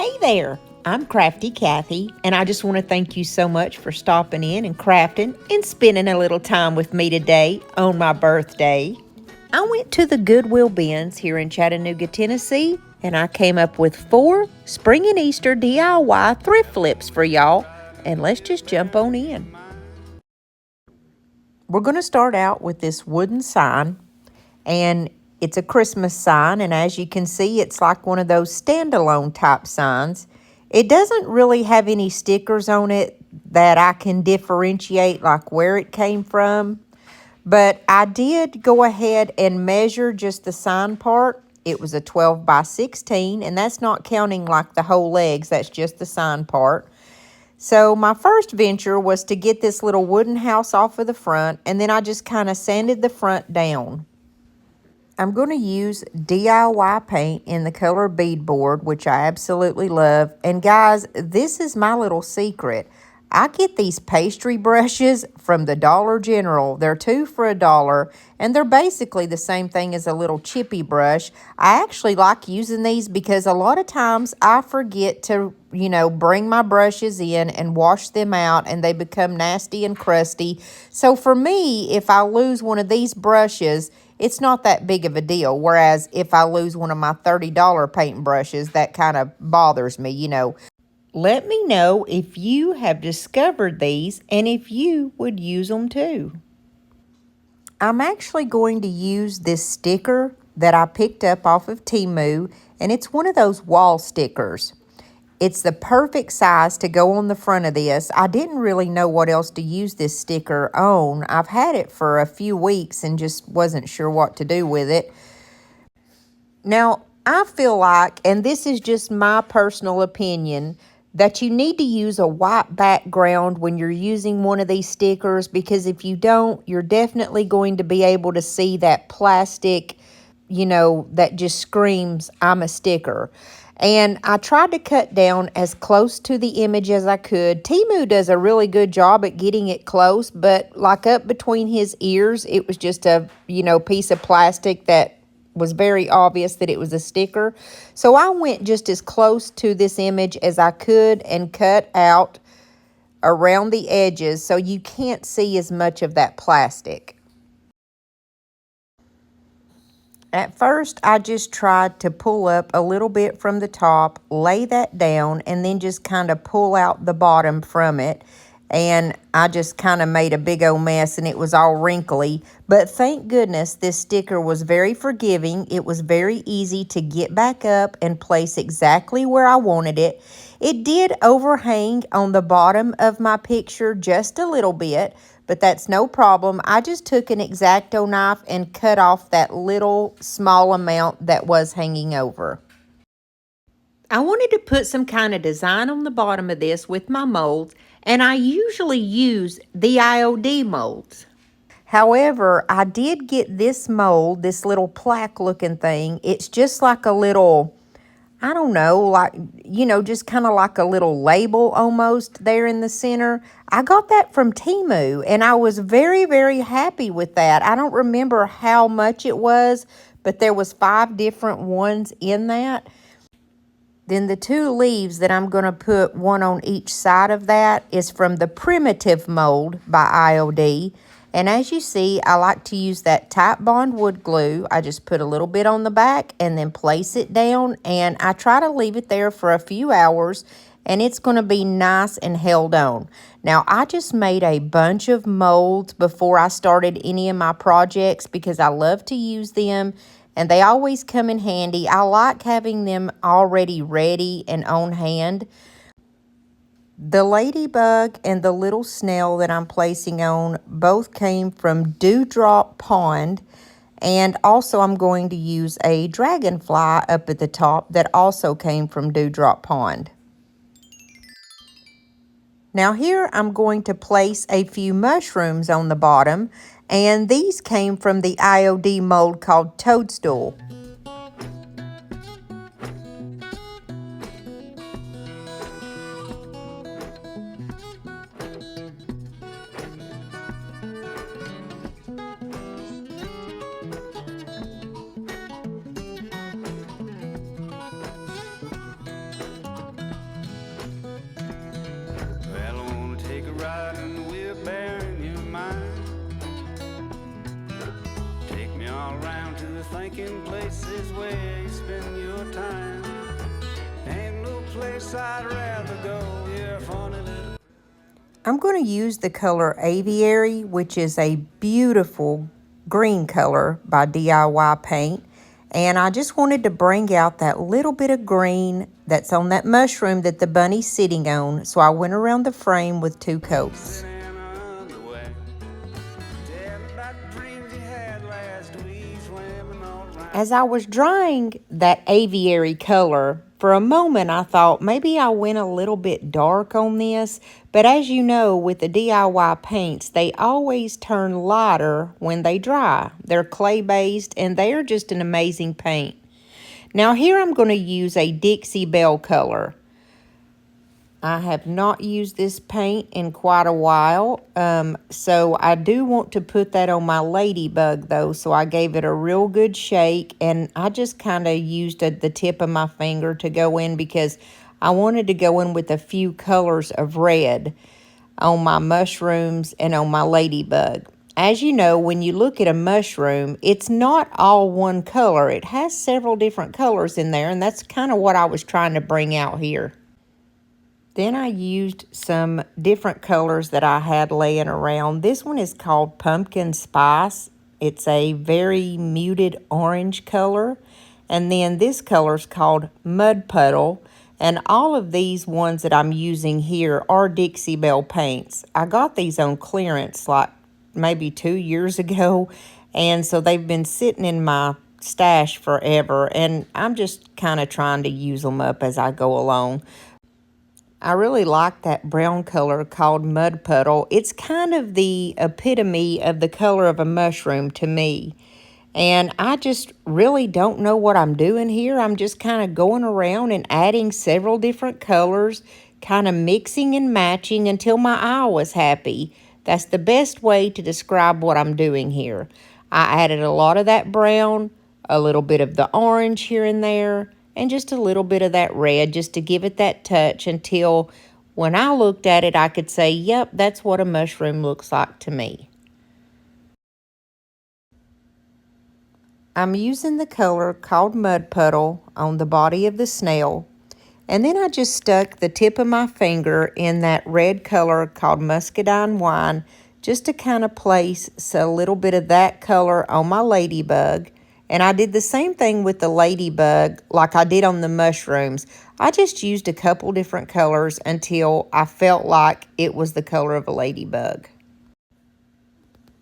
Hey there, I'm Crafty Kathy, and I just want to thank you so much for stopping in and crafting and spending a little time with me today on my birthday. I went to the Goodwill Bins here in Chattanooga, Tennessee, and I came up with 4 Spring and Easter DIY thrift flips for y'all, and let's just jump on in. We're going to start out with this wooden sign, and it's a Christmas sign, and as you can see, it's like one of those standalone type signs. It doesn't really have any stickers on it that I can differentiate like where it came from, but I did go ahead and measure just the sign part. It was a 12 by 16, and that's not counting like the whole legs, that's just the sign part. So my first venture was to get this little wooden house off of the front, and then I just kind of sanded the front down. I'm going to use DIY paint in the color beadboard, which I absolutely love. And guys, this is my little secret. I get these pastry brushes from the Dollar General. They're 2 for $1, and they're basically the same thing as a little chippy brush. I actually like using these because a lot of times I forget to, bring my brushes in and wash them out, and they become nasty and crusty. So for me, if I lose one of these brushes, it's not that big of a deal. Whereas if I lose one of my $30 paint brushes, that kind of bothers me, Let me know if you have discovered these and if you would use them too. I'm actually going to use this sticker that I picked up off of Temu, and it's one of those wall stickers. It's the perfect size to go on the front of this. I didn't really know what else to use this sticker on. I've had it for a few weeks and just wasn't sure what to do with it. Now, I feel like, and this is just my personal opinion, that you need to use a white background when you're using one of these stickers, because if you don't, you're definitely going to be able to see that plastic, that just screams, I'm a sticker. And I tried to cut down as close to the image as I could. Temu does a really good job at getting it close, but like up between his ears, it was just a, piece of plastic that was very obvious that it was a sticker. So I went just as close to this image as I could and cut out around the edges so you can't see as much of that plastic. At first, I just tried to pull up a little bit from the top, lay that down, and then just kind of pull out the bottom from it. And I just kind of made a big old mess, and it was all wrinkly. But thank goodness this sticker was very forgiving. It was very easy to get back up and place exactly where I wanted it. It did overhang on the bottom of my picture just a little bit, but that's no problem. I just took an X-Acto knife and cut off that little small amount that was hanging over. I wanted to put some kind of design on the bottom of this with my molds, and I usually use the IOD molds. However, I did get this mold, this little plaque looking thing. It's just like a little, I don't know, just kind of like a little label almost there in the center. I got that from Temu, and I was very, very happy with that. I don't remember how much it was, but there was 5 different ones in that. Then the 2 leaves that I'm going to put one on each side of that is from the Primitive mold by IOD. And as you see, I like to use that Type Bond wood glue. I just put a little bit on the back and then place it down. And I try to leave it there for a few hours, and it's going to be nice and held on. Now, I just made a bunch of molds before I started any of my projects because I love to use them, and they always come in handy. I like having them already ready and on hand. The ladybug and the little snail that I'm placing on both came from Dewdrop Pond, and also I'm going to use a dragonfly up at the top that also came from Dewdrop Pond. Now here I'm going to place a few mushrooms on the bottom, and these came from the IOD mold called Toadstool. to thinking places where you spend your time. Ain't no place I'd rather go, you're a funny little. I'm going to use the color Aviary, which is a beautiful green color by DIY Paint. And I just wanted to bring out that little bit of green that's on that mushroom that the bunny's sitting on. So I went around the frame with 2 coats. As I was drying that aviary color, for a moment I thought maybe I went a little bit dark on this, but as you know, with the DIY paints, they always turn lighter when they dry. They're clay-based and they are just an amazing paint. Now here I'm going to use a Dixie Belle color. I have not used this paint in quite a while, so I do want to put that on my ladybug though, so I gave it a real good shake, and I just kind of used the tip of my finger to go in because I wanted to go in with a few colors of red on my mushrooms and on my ladybug. As you know, when you look at a mushroom, it's not all one color. It has several different colors in there, and that's kind of what I was trying to bring out here. Then I used some different colors that I had laying around. This one is called Pumpkin Spice. It's a very muted orange color. And then this color is called Mud Puddle. And all of these ones that I'm using here are Dixie Belle paints. I got these on clearance like maybe 2 years ago. And so they've been sitting in my stash forever. And I'm just kind of trying to use them up as I go along. I really like that brown color called Mud Puddle. It's kind of the epitome of the color of a mushroom to me. And I just really don't know what I'm doing here. I'm just kind of going around and adding several different colors, kind of mixing and matching until my eye was happy. That's the best way to describe what I'm doing here. I added a lot of that brown, a little bit of the orange here and there, and just a little bit of that red just to give it that touch until when I looked at it, I could say, yep, that's what a mushroom looks like to me. I'm using the color called Mud Puddle on the body of the snail. And then I just stuck the tip of my finger in that red color called Muscadine Wine just to kind of place a little bit of that color on my ladybug. And I did the same thing with the ladybug like I did on the mushrooms. I just used a couple different colors until I felt like it was the color of a ladybug.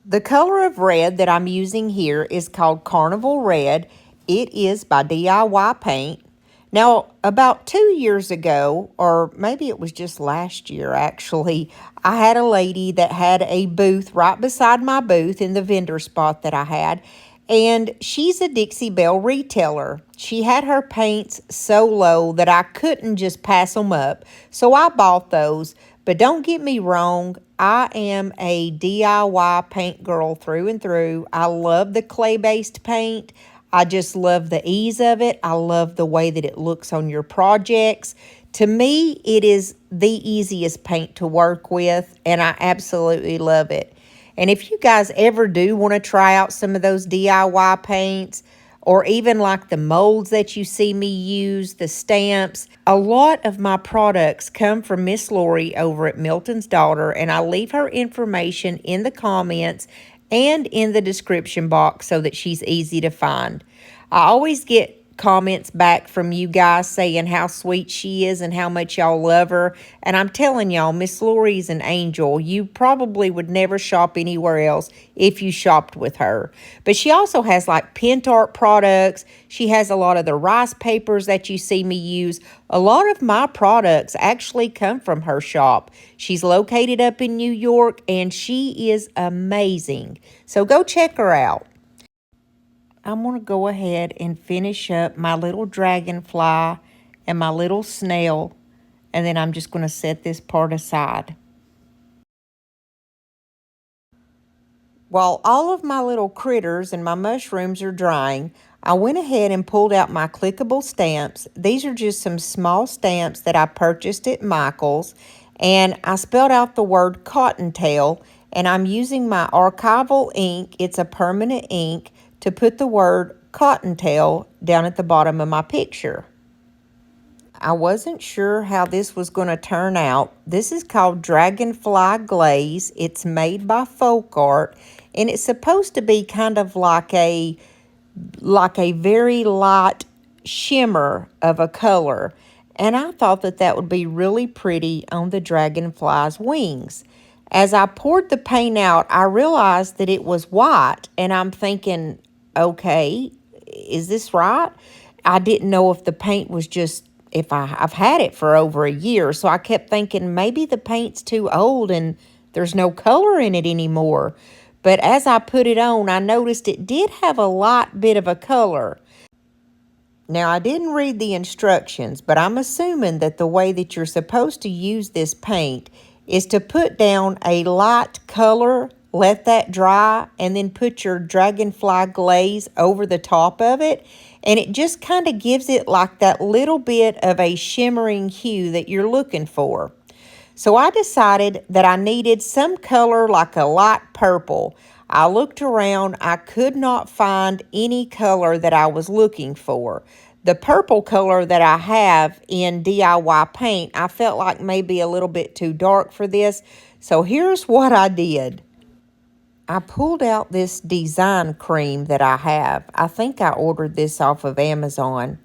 The color of red that I'm using here is called Carnival Red. It is by DIY Paint. Now, about 2 years ago, or maybe it was just last year actually, I had a lady that had a booth right beside my booth in the vendor spot that I had, and she's a Dixie Belle retailer. She had her paints so low that I couldn't just pass them up, so I bought those. But don't get me wrong, I am a DIY paint girl through and through. I love the clay-based paint. I just love the ease of it. I love the way that it looks on your projects. To me, it is the easiest paint to work with, and I absolutely love it. And if you guys ever do want to try out some of those DIY paints, or even like the molds that you see me use, the stamps, a lot of my products come from Miss Lori over at Milton's Daughter, and I leave her information in the comments and in the description box so that she's easy to find. I always get comments back from you guys saying how sweet she is and how much y'all love her. And I'm telling y'all, Miss Lori's an angel. You probably would never shop anywhere else if you shopped with her. But she also has like pent art products. She has a lot of the rice papers that you see me use. A lot of my products actually come from her shop. She's located up in New York, and she is amazing. So go check her out. I'm going to go ahead and finish up my little dragonfly and my little snail, and then I'm just going to set this part aside. While all of my little critters and my mushrooms are drying, I went ahead and pulled out my clickable stamps. These are just some small stamps that I purchased at Michael's, and I spelled out the word cottontail, and I'm using my archival ink. It's a permanent ink to put the word cottontail down at the bottom of my picture. I wasn't sure how this was going to turn out. This is called Dragonfly Glaze. It's made by Folk Art, and it's supposed to be kind of like a very light shimmer of a color. And I thought that that would be really pretty on the dragonfly's wings. As I poured the paint out, I realized that it was white, and I'm thinking, okay, is this right? I didn't know if the paint was just, if I've had it for over a year, so I kept thinking maybe the paint's too old and there's no color in it anymore. But as I put it on, I noticed it did have a light bit of a color. Now, I didn't read the instructions, but I'm assuming that the way that you're supposed to use this paint is to put down a light color, let that dry, and then put your dragonfly glaze over the top of it. And it just kind of gives it like that little bit of a shimmering hue that you're looking for. So I decided that I needed some color like a light purple. I looked around, I could not find any color that I was looking for. The purple color that I have in DIY paint, I felt like maybe a little bit too dark for this. So here's what I did. I pulled out this design cream that I have. I think I ordered this off of Amazon.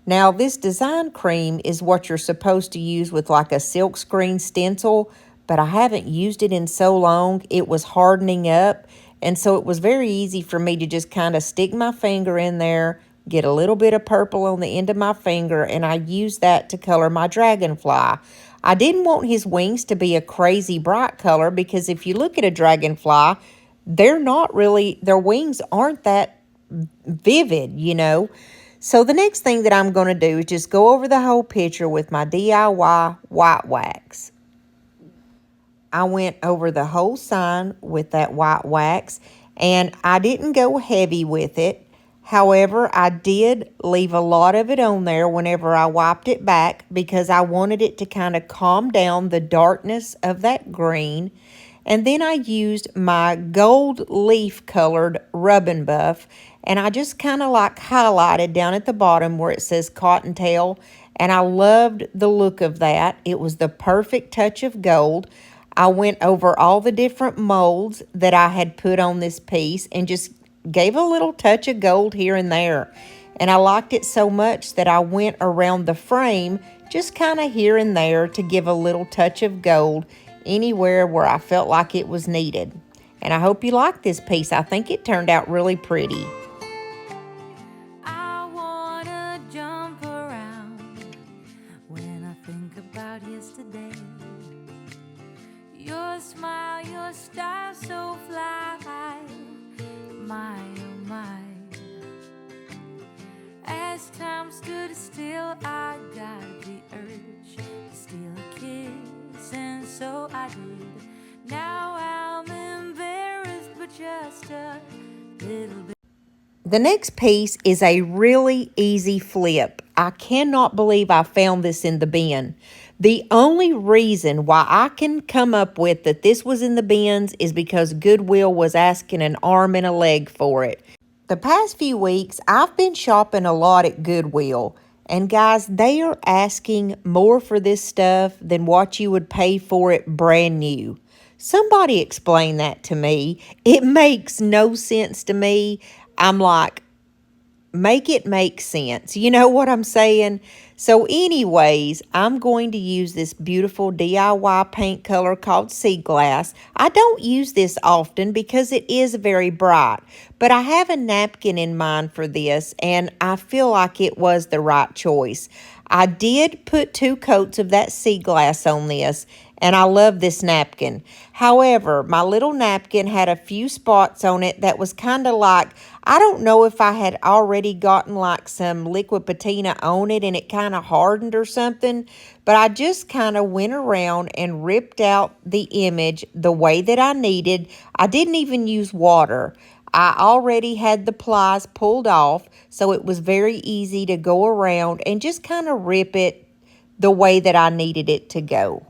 Now, this design cream is what you're supposed to use with like a silkscreen stencil, but I haven't used it in so long, it was hardening up. And so it was very easy for me to just kind of stick my finger in there, get a little bit of purple on the end of my finger, and I used that to color my dragonfly. I didn't want his wings to be a crazy bright color because if you look at a dragonfly, they're not really, their wings aren't that vivid, you know. So the next thing that I'm going to do is just go over the whole picture with my DIY white wax. I went over the whole sign with that white wax, and I didn't go heavy with it. However, I did leave a lot of it on there whenever I wiped it back because I wanted it to kind of calm down the darkness of that green. And then I used my gold leaf colored rub and buff, and I just kind of like highlighted down at the bottom where it says cottontail, and I loved the look of that. It was the perfect touch of gold. I went over all the different molds that I had put on this piece and just gave a little touch of gold here and there. And I liked it so much that I went around the frame just kind of here and there to give a little touch of gold anywhere where I felt like it was needed. And I hope you like this piece. I think it turned out really pretty. I wanna jump around when I think about yesterday. Your smile, your style so fly, my oh my. As time stood still, I got the urge to steal a kiss, and so I did. Now I'm embarrassed, but just a little bit. The next piece is a really easy flip. I cannot believe I found this in the bin. The only reason why I can come up with that this was in the bins is because Goodwill was asking an arm and a leg for it. The past few weeks, I've been shopping a lot at Goodwill. And guys, they are asking more for this stuff than what you would pay for it brand new. Somebody explain that to me. It makes no sense to me. I'm like, make it make sense. You know what I'm saying? So anyways, I'm going to use this beautiful DIY paint color called Sea Glass. I don't use this often because it is very bright, but I have a napkin in mind for this, and I feel like it was the right choice. I did put 2 coats of that sea glass on this, and I love this napkin. However, my little napkin had a few spots on it that was kind of like, I don't know if I had already gotten like some liquid patina on it and it kind of hardened or something, but I just kind of went around and ripped out the image the way that I needed. I didn't even use water. I already had the plies pulled off, so it was very easy to go around and just kind of rip it the way that I needed it to go.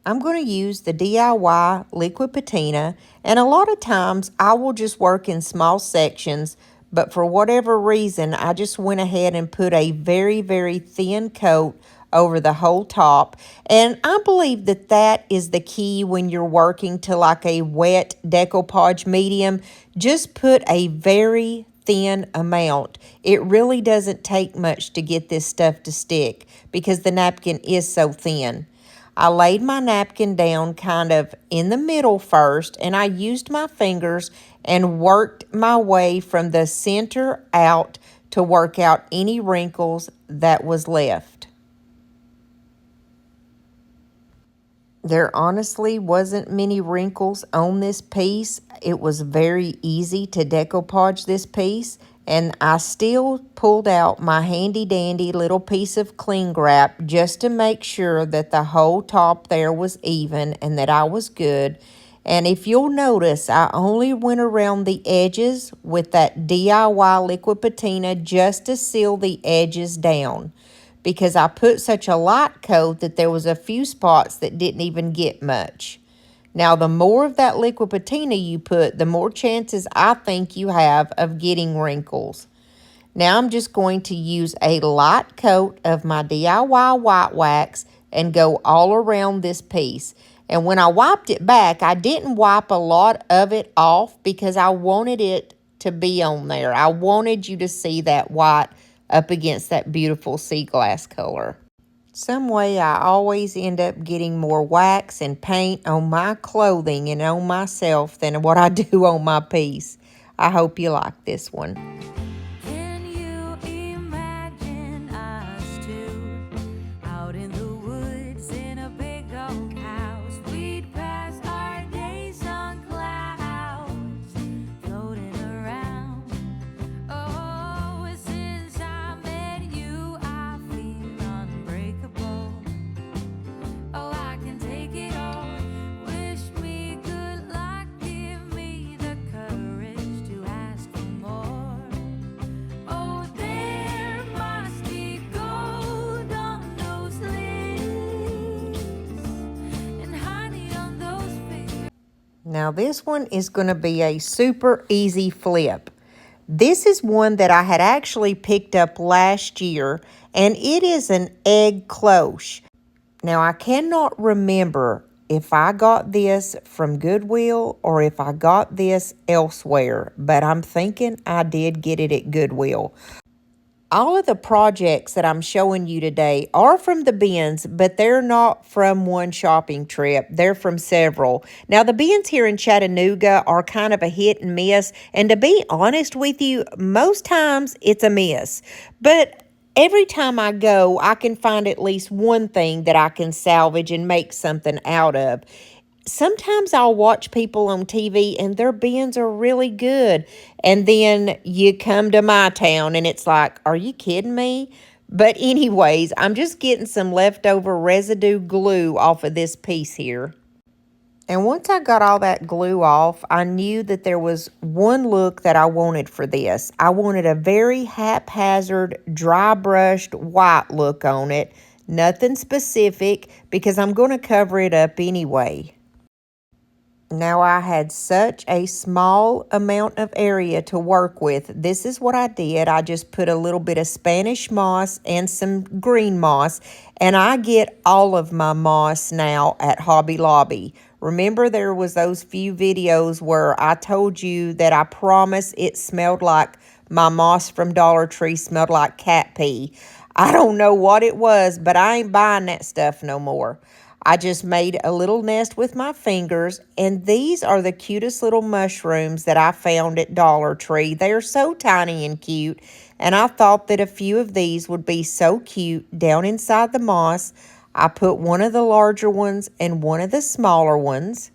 I'm going to use the DIY liquid patina, and a lot of times I will just work in small sections, but for whatever reason, I just went ahead and put a very, very thin coat over the whole top. And I believe that that is the key when you're working to like a wet decoupage medium. Just put a very thin amount. It really doesn't take much to get this stuff to stick because the napkin is so thin. I laid my napkin down kind of in the middle first, and I used my fingers and worked my way from the center out to work out any wrinkles that was left. There honestly wasn't many wrinkles on this piece. It was very easy to decoupage this piece, and I still pulled out my handy dandy little piece of cling wrap just to make sure that the whole top there was even and that I was good. And if you'll notice, I only went around the edges with that DIY liquid patina just to seal the edges down, because I put such a light coat that there was a few spots that didn't even get much. Now, the more of that liquid patina you put, the more chances I think you have of getting wrinkles. Now, I'm just going to use a light coat of my DIY white wax and go all around this piece. And when I wiped it back, I didn't wipe a lot of it off because I wanted it to be on there. I wanted you to see that white up against that beautiful sea glass color. Some way I always end up getting more wax and paint on my clothing and on myself than what I do on my piece. I hope you like this one. Can you imagine us two out in the woods in a big old house? We'd pass our days on clouds floating around. Oh, since I met you, I feel unbreakable. Oh, I can take it all. Wish me good luck, give me the courage to ask for more. Oh, there must be gold on those lips and honey on those fingers. Now this one is going to be a super easy flip. This is one that I had actually picked up last year, and it is an egg cloche. Now I cannot remember if I got this from Goodwill or if I got this elsewhere, but I'm thinking I did get it at Goodwill. All of the projects that I'm showing you today are from the bins, but they're not from one shopping trip. They're from several. Now, the bins here in Chattanooga are kind of a hit and miss, and to be honest with you, most times it's a miss. But every time I go, I can find at least one thing that I can salvage and make something out of. Sometimes I'll watch people on TV and their bins are really good. And then you come to my town and it's like, are you kidding me? But anyways, I'm just getting some leftover residue glue off of this piece here. And once I got all that glue off, I knew that there was one look that I wanted for this. I wanted a very haphazard, dry brushed white look on it. Nothing specific because I'm going to cover it up anyway. Now I had such a small amount of area to work with. This is what I did. I just put a little bit of Spanish moss and some green moss, and I get all of my moss now at Hobby Lobby. Remember, there was those few videos where I told you that I promise it smelled like my moss from Dollar Tree smelled like cat pee. I don't know what it was, but I ain't buying that stuff no more. I just made a little nest with my fingers, and these are the cutest little mushrooms that I found at Dollar Tree. They are so tiny and cute, and I thought that a few of these would be so cute down inside the moss. I put one of the larger ones and one of the smaller ones.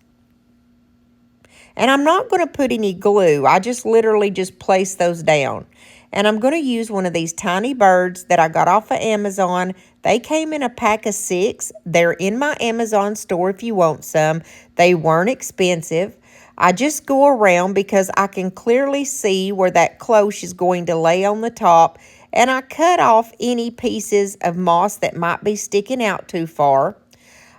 And I'm not going to put any glue. I just literally just place those down. And I'm going to use one of these tiny birds that I got off of Amazon. They came in a pack of 6. They're in my Amazon store if you want some. They weren't expensive. I just go around because I can clearly see where that cloche is going to lay on the top. And I cut off any pieces of moss that might be sticking out too far.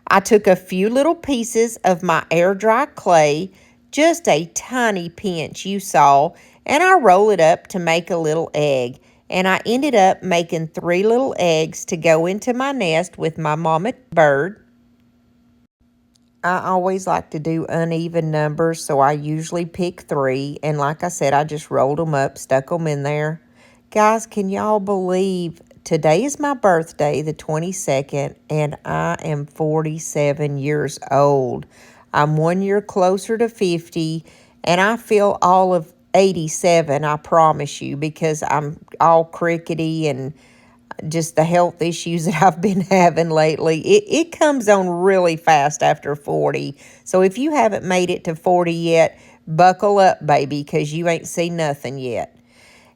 I took a few little pieces of my air dry clay, just a tiny pinch you saw, and I roll it up to make a little egg. And I ended up making 3 little eggs to go into my nest with my mama bird. I always like to do uneven numbers, so I usually pick 3. And like I said, I just rolled them up, stuck them in there. Guys, can y'all believe today is my birthday, the 22nd, and I am 47 years old. I'm 1 year closer to 50, and I feel all of 87, I promise you, because I'm all crickety and just the health issues that I've been having lately. It comes on really fast after 40. So if you haven't made it to 40 yet, buckle up, baby, because you ain't seen nothing yet.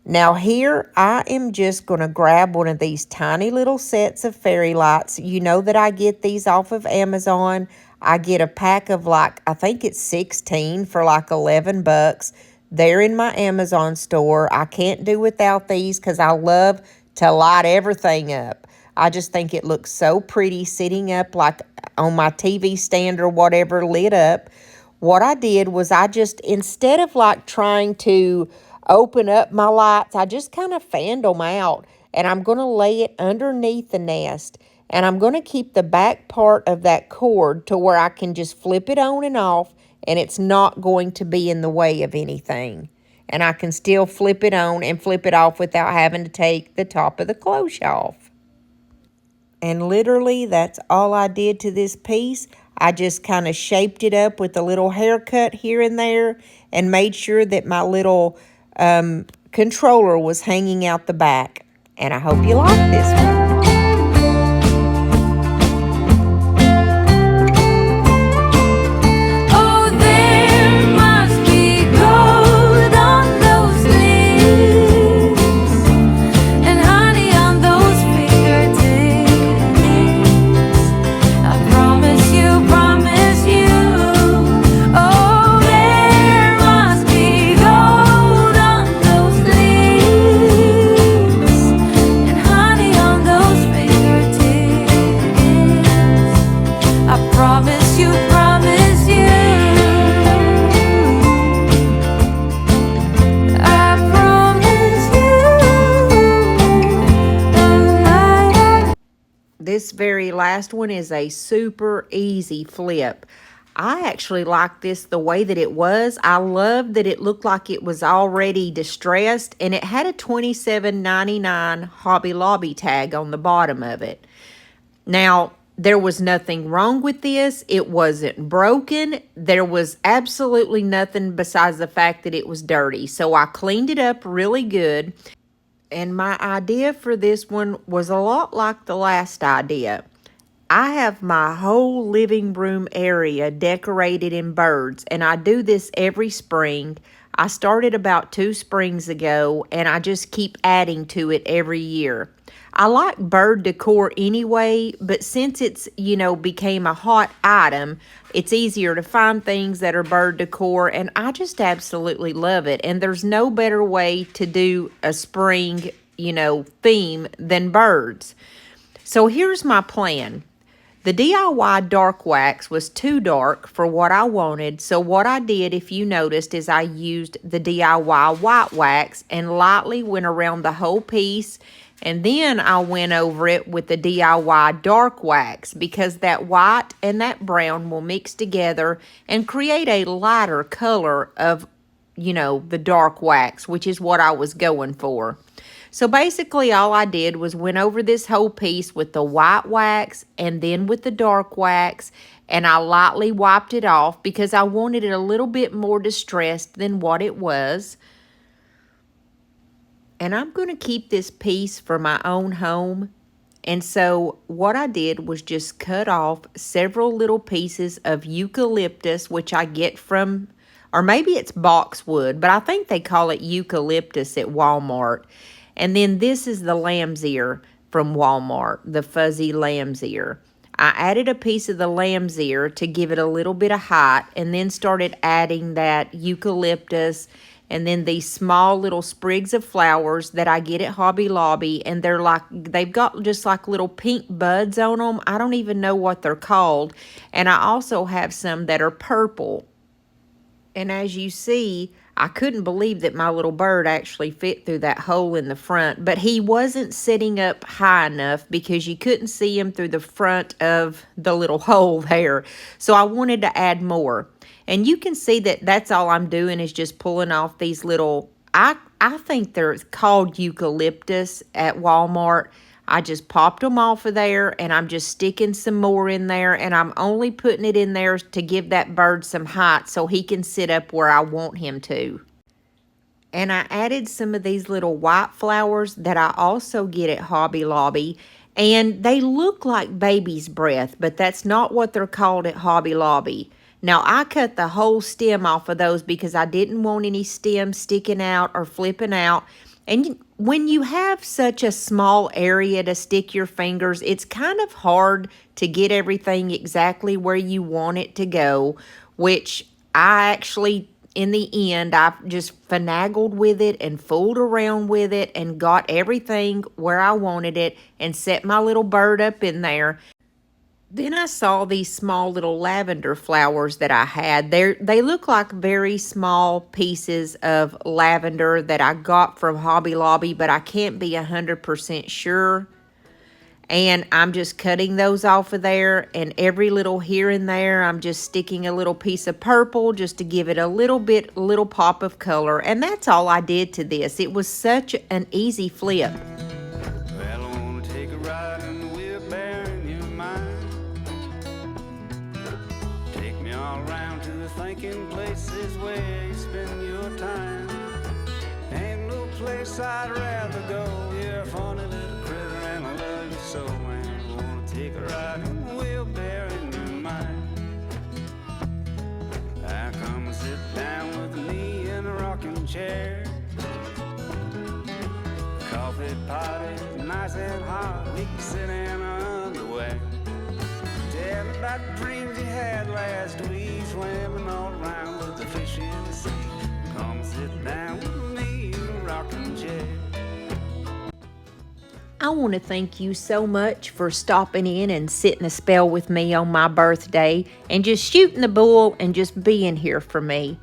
Now here, I am just going to grab one of these tiny little sets of fairy lights. You know that I get these off of Amazon. I get a pack of like, I think it's 16 for like 11 bucks. They're in my Amazon store. I can't do without these because I love to light everything up. I just think it looks so pretty sitting up like on my TV stand or whatever, lit up. What I did was I just, instead of like trying to open up my lights, I just kind of fanned them out. And I'm going to lay it underneath the nest. And I'm going to keep the back part of that cord to where I can just flip it on and off. And it's not going to be in the way of anything. And I can still flip it on and flip it off without having to take the top of the cloche off. And literally, that's all I did to this piece. I just kind of shaped it up with a little haircut here and there and made sure that my little controller was hanging out the back. And I hope you like this one. Oh, there must be gold on those lips and honey on those fingertips. I promise you, promise you. Oh, there must be gold on those lips and honey on those fingertips. I promise you, promise you. I promise you. This very last one is a super easy flip. I actually like this the way that it was. I love that it looked like it was already distressed, and it had a $27.99 Hobby Lobby tag on the bottom of it. Now, there was nothing wrong with this. It wasn't broken. There was absolutely nothing besides the fact that it was dirty. So I cleaned it up really good. And my idea for this one was a lot like the last idea. I have my whole living room area decorated in birds, and I do this every spring. I started about 2 springs ago, and I just keep adding to it every year. I like bird decor anyway, but since it's, became a hot item, it's easier to find things that are bird decor, and I just absolutely love it. And there's no better way to do a spring, theme than birds. So here's my plan. The DIY dark wax was too dark for what I wanted, so what I did, if you noticed, is I used the DIY white wax and lightly went around the whole piece, and then I went over it with the DIY dark wax because that white and that brown will mix together and create a lighter color of, the dark wax, which is what I was going for. So basically all I did was went over this whole piece with the white wax and then with the dark wax, and I lightly wiped it off because I wanted it a little bit more distressed than what it was. And I'm going to keep this piece for my own home. And so what I did was just cut off several little pieces of eucalyptus, which I get from, or maybe it's boxwood, but I think they call it eucalyptus at Walmart. And then this is the lamb's ear from Walmart, the fuzzy lamb's ear. I added a piece of the lamb's ear to give it a little bit of height, and then started adding that eucalyptus and then these small little sprigs of flowers that I get at Hobby Lobby, and they've got just like little pink buds on them. I don't even know what they're called. And I also have some that are purple. And as you see, I couldn't believe that my little bird actually fit through that hole in the front, but he wasn't sitting up high enough because you couldn't see him through the front of the little hole there. So I wanted to add more. And you can see that that's all I'm doing is just pulling off these little, I think they're called eucalyptus at Walmart. I just popped them off of there, and I'm just sticking some more in there, and I'm only putting it in there to give that bird some height so he can sit up where I want him to. And I added some of these little white flowers that I also get at Hobby Lobby, and they look like baby's breath, but that's not what they're called at Hobby Lobby. Now, I cut the whole stem off of those because I didn't want any stems sticking out or flipping out. And when you have such a small area to stick your fingers, it's kind of hard to get everything exactly where you want it to go, which I actually, in the end, I just finagled with it and fooled around with it and got everything where I wanted it and set my little bird up in there. Then I saw these small little lavender flowers that I had. They look like very small pieces of lavender that I got from Hobby Lobby, but I can't be 100% sure. And I'm just cutting those off of there, and every little here and there, I'm just sticking a little piece of purple just to give it a little pop of color. And that's all I did to this. It was such an easy flip. Well, I wanna take a ride in the wheelbarrow in your mind. Take me all around to the thinking places where you spend your time. Ain't no place I'd rather go. You're a funny little critter and I love you so, man. I wanna take a ride in the wheelbarrow in your mind. I come and sit down with me in a rocking chair. Coffee pot is nice and hot. We can sit in our underwear. Tell me about the dreams you had last week, swimming all around with the fish in the sea. Come sit down with me in a rocking chair. I want to thank you so much for stopping in and sitting a spell with me on my birthday and just shooting the bull and just being here for me.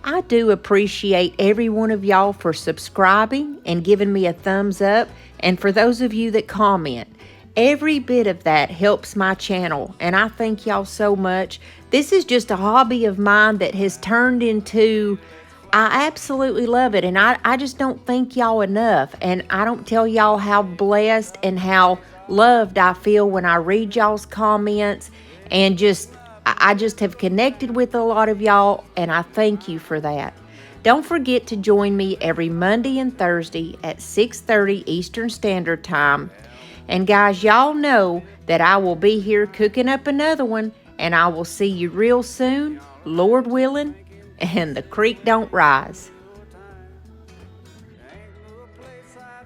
I do appreciate every one of y'all for subscribing and giving me a thumbs up, and for those of you that comment. Every bit of that helps my channel, and I thank y'all so much. This is just a hobby of mine that has turned into, I absolutely love it, and I just don't thank y'all enough, and I don't tell y'all how blessed and how loved I feel when I read y'all's comments, and I just have connected with a lot of y'all, and I thank you for that. Don't forget to join me every Monday and Thursday at 6:30 Eastern Standard Time. And guys, y'all know that I will be here cooking up another one, and I will see you real soon, Lord willing, and the creek don't rise.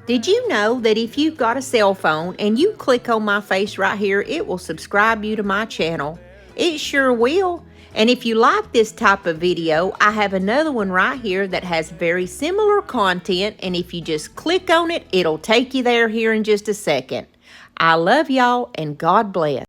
Did you know that if you've got a cell phone and you click on my face right here, it will subscribe you to my channel? It sure will. And if you like this type of video, I have another one right here that has very similar content, and if you just click on it, it'll take you there here in just a second. I love y'all, and God bless.